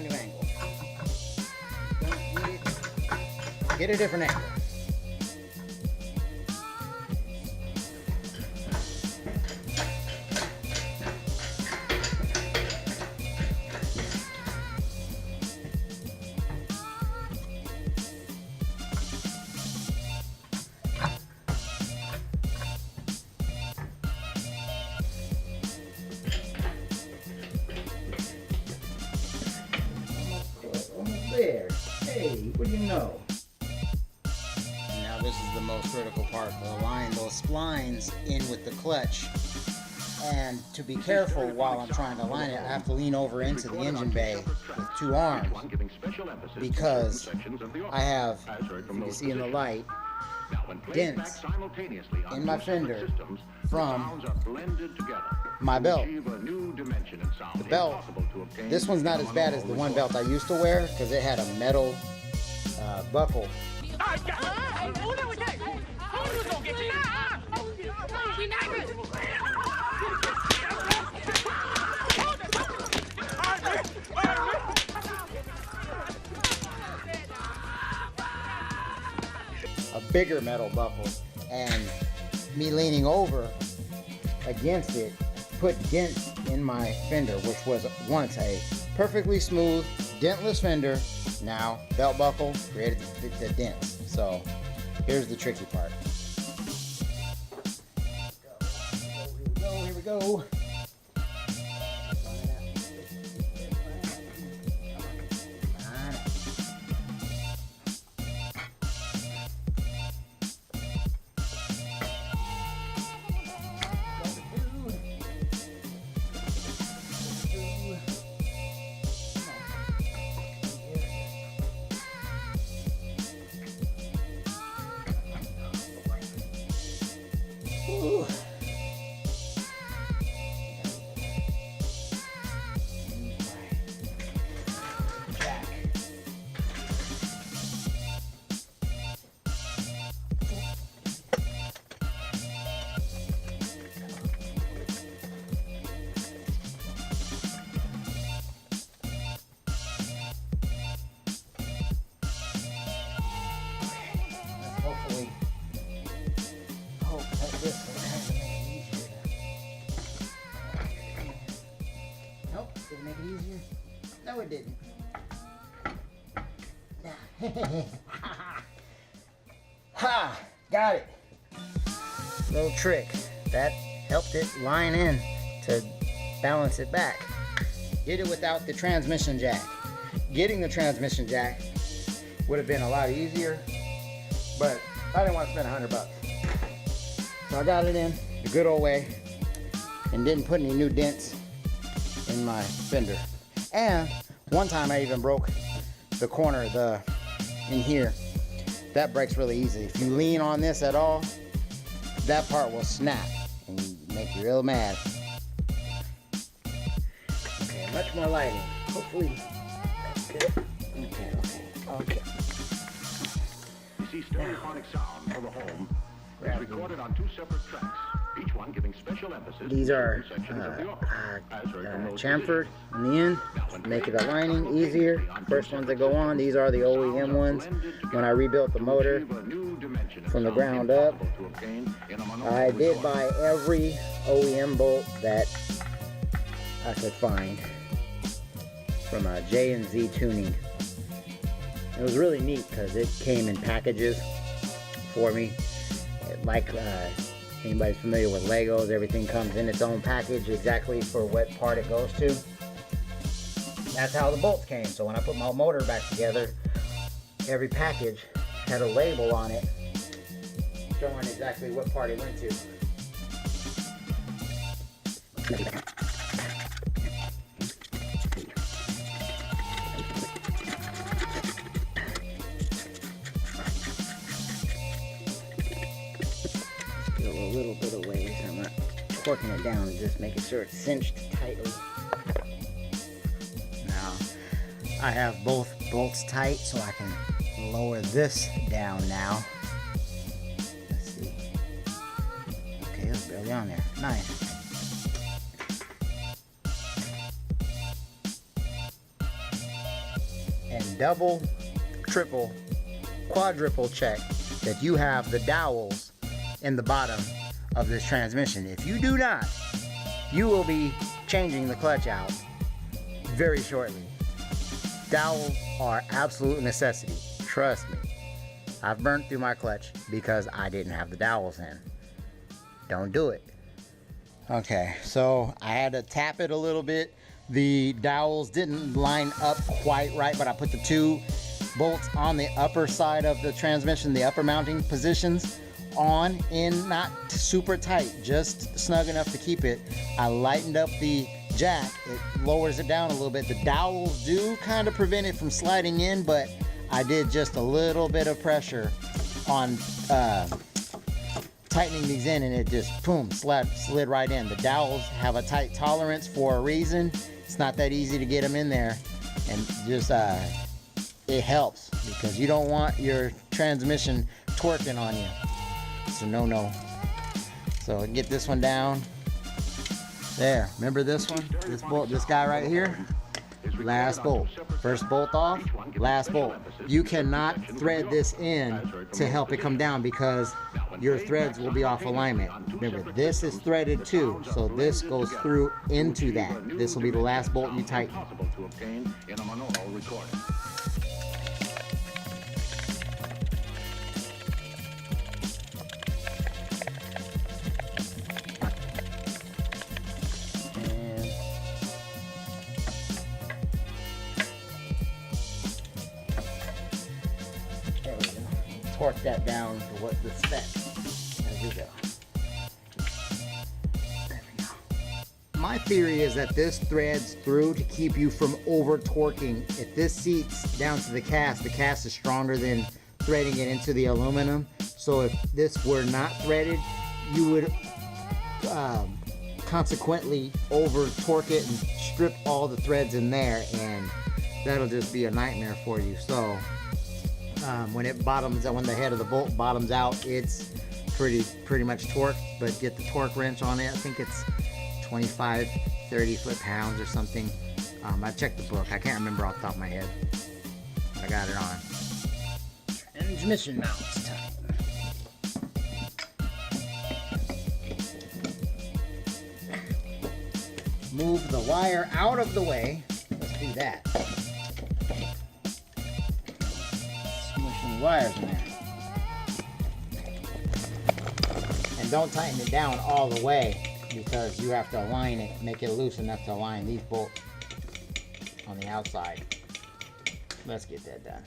got a new angle. Don't need it. Get a different angle. There. Hey, what do you know? Now this is the most critical part. We'll line those splines in with the clutch. And to be careful while I'm trying to line it, I have to lean over into the engine bay with 2 arms. Because I have, if you can see in the light, dents in my fender from my belt. The belt, this one's not as bad as the one belt I used to wear because it had a metal buckle. A bigger metal buckle, and me leaning over against it put dents in my fender, which was once a perfectly smooth, dentless fender. Now, belt buckle created the dents. So, here's the tricky part. Here we go. Ooh. Jack. Hopefully. This one has to make it easier. Nope, did it make it easier? No, it didn't. Ha! Got it. Little trick. That helped it line in to balance it back. Did it without the transmission jack. Getting the transmission jack would have been a lot easier, but I didn't want to spend $100. So I got it in the good old way and didn't put any new dents in my fender. And one time I even broke the corner in here. That breaks really easy. If you lean on this at all, that part will snap and make you real mad. Okay, much more lighting. Hopefully that's good. Okay. You see stereophonic sound for the home. It's recorded on 2 separate tracks, each one giving special emphasis. These are chamfered in the end, make it aligning easier. First ones that go on, these are the OEM ones. When I rebuilt the motor from the ground up, I did buy every OEM bolt that I could find from J&Z Tuning. It was really neat because it came in packages for me. Like anybody's familiar with Legos, everything comes in its own package exactly for what part it goes to. That's how the bolts came. So when I put my motor back together, every package had a label on it showing exactly what part it went to. A little bit of ways. I'm not torquing it down and just making sure it's cinched tightly. Now I have both bolts tight, so I can lower this down now. Let's see. Okay, it's barely on there. Nice. double, triple, quadruple check that you have the dowels in the bottom of this transmission. If you do not, you will be changing the clutch out very shortly. Dowels are absolute necessity. Trust me. I've burnt through my clutch because I didn't have the dowels in. Don't do it. Okay, so I had to tap it a little bit. The dowels didn't line up quite right, but I put the 2 bolts on the upper side of the transmission, the upper mounting positions on in, not super tight, just snug enough to keep it. I lightened up the jack. It lowers it down a little bit. The dowels do kind of prevent it from sliding in, but I did just a little bit of pressure on tightening these in, and it just boom, slid right in. The dowels have a tight tolerance for a reason. It's not that easy to get them in there, and just it helps because you don't want your transmission twerking on you. It's a no-no. So get this one down. There, remember this one? This bolt, this guy right here? Last bolt. First bolt off, last bolt. You cannot thread this in to help it come down because your threads will be off alignment. Remember, this is threaded too, so this goes through into that. This will be the last bolt you tighten. Torque that down to what the spec. There we go. There we go. My theory is that this threads through to keep you from over torquing. If this seats down to the cast is stronger than threading it into the aluminum. So if this were not threaded, you would consequently over torque it and strip all the threads in there, and that'll just be a nightmare for you. So when it bottoms out, when the head of the bolt bottoms out, it's pretty much torqued, but get the torque wrench on it. I think it's 25, 30 foot-pounds or something. I checked the book. I can't remember off the top of my head. I got it on. Transmission mounts time. Move the wire out of the way. Let's do that. Wires in there, and don't tighten it down all the way because you have to align it, make it loose enough to align these bolts on the outside. Let's get that done.